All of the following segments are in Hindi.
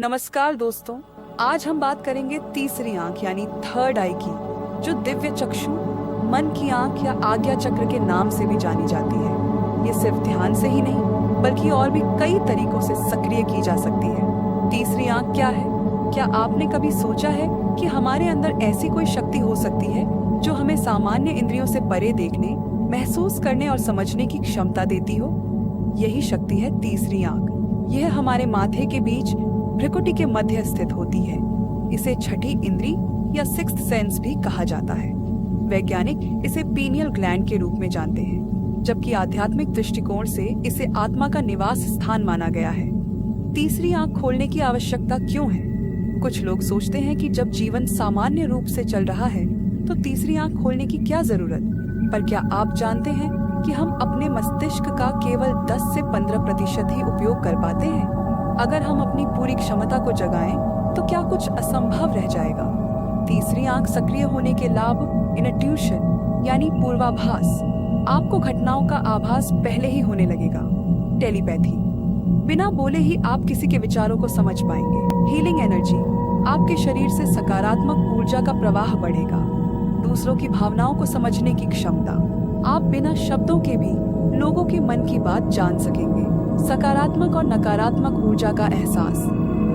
नमस्कार दोस्तों, आज हम बात करेंगे तीसरी आंख यानी थर्ड आई की, जो दिव्य चक्षु, मन की आंख या आज्ञा चक्र के नाम से भी जानी जाती है। ये सिर्फ ध्यान से ही नहीं बल्कि और भी कई तरीकों से सक्रिय की जा सकती है। तीसरी आंख क्या है? क्या आपने कभी सोचा है कि हमारे अंदर ऐसी कोई शक्ति हो सकती है जो हमें सामान्य इंद्रियों से परे देखने, महसूस करने और समझने की क्षमता देती हो? यही शक्ति है तीसरी आंख। यह हमारे माथे के बीच भ्रुकुटी के मध्य स्थित होती है। इसे छठी इंद्री या सिक्स्थ सेंस भी कहा जाता है। वैज्ञानिक इसे पीनियल ग्लैंड के रूप में जानते हैं, जबकि आध्यात्मिक दृष्टिकोण से इसे आत्मा का निवास स्थान माना गया है। तीसरी आंख खोलने की आवश्यकता क्यों है? कुछ लोग सोचते हैं कि जब जीवन सामान्य रूप से चल रहा है तो तीसरी आंख खोलने की क्या जरूरत? पर क्या आप जानते हैं कि हम अपने मस्तिष्क का केवल 10 से 15% ही उपयोग कर पाते हैं? अगर हम अपनी पूरी क्षमता को जगाएं, तो क्या कुछ असंभव रह जाएगा? तीसरी आंख सक्रिय होने के लाभ इनट्यूशन यानी पूर्वाभास। आपको घटनाओं का आभास पहले ही होने लगेगा। टेलीपैथी, बिना बोले ही आप किसी के विचारों को समझ पाएंगे। हीलिंग एनर्जी, आपके शरीर से सकारात्मक ऊर्जा का प्रवाह बढ़ेगा। दूसरों की भावनाओं को समझने की क्षमता, आप बिना शब्दों के भी लोगों के मन की बात जान सकेंगे। सकारात्मक और नकारात्मक ऊर्जा का एहसास,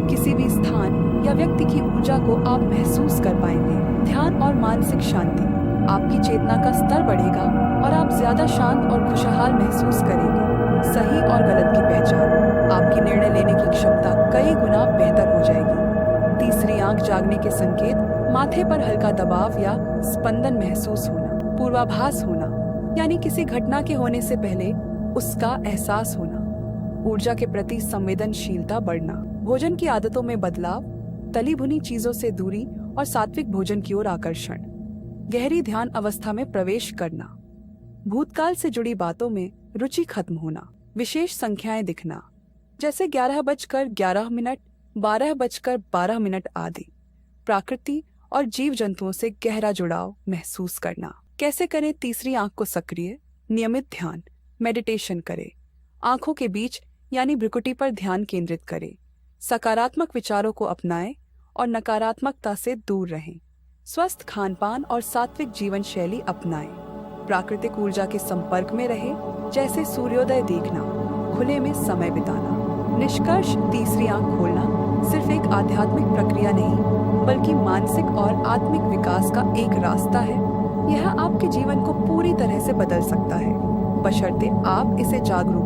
किसी भी स्थान या व्यक्ति की ऊर्जा को आप महसूस कर पाएंगे। ध्यान और मानसिक शांति, आपकी चेतना का स्तर बढ़ेगा और आप ज्यादा शांत और खुशहाल महसूस करेंगे। सही और गलत की पहचान, आपकी निर्णय लेने की क्षमता कई गुना बेहतर हो जाएगी। तीसरी आंख जागने के संकेत, माथे पर हल्का दबाव या स्पंदन महसूस होना। पूर्वाभास होना यानी किसी घटना के होने से पहले उसका एहसास होना। ऊर्जा के प्रति संवेदनशीलता बढ़ना। भोजन की आदतों में बदलाव, तली भुनी चीजों से दूरी और सात्विक भोजन की ओर आकर्षण। गहरी ध्यान अवस्था में प्रवेश करना। भूतकाल से जुड़ी बातों में रुचि खत्म होना। विशेष संख्याएं दिखना, जैसे 11:11, 12:12 आदि। प्रकृति और जीव जंतुओं से गहरा जुड़ाव महसूस करना। कैसे करें तीसरी आंख को सक्रिय? नियमित ध्यान, मेडिटेशन करें। आंखों के बीच यानी भ्रुकुटी पर ध्यान केंद्रित करें। सकारात्मक विचारों को अपनाएं और नकारात्मकता से दूर रहें। स्वस्थ खानपान और सात्विक जीवन शैली अपनाएं। प्राकृतिक ऊर्जा के संपर्क में रहें, जैसे सूर्योदय देखना, खुले में समय बिताना। निष्कर्ष, तीसरी आंख खोलना सिर्फ एक आध्यात्मिक प्रक्रिया नहीं बल्कि मानसिक और आत्मिक विकास का एक रास्ता है। यह आपके जीवन को पूरी तरह से बदल सकता है, बशर्ते आप इसे जागरूक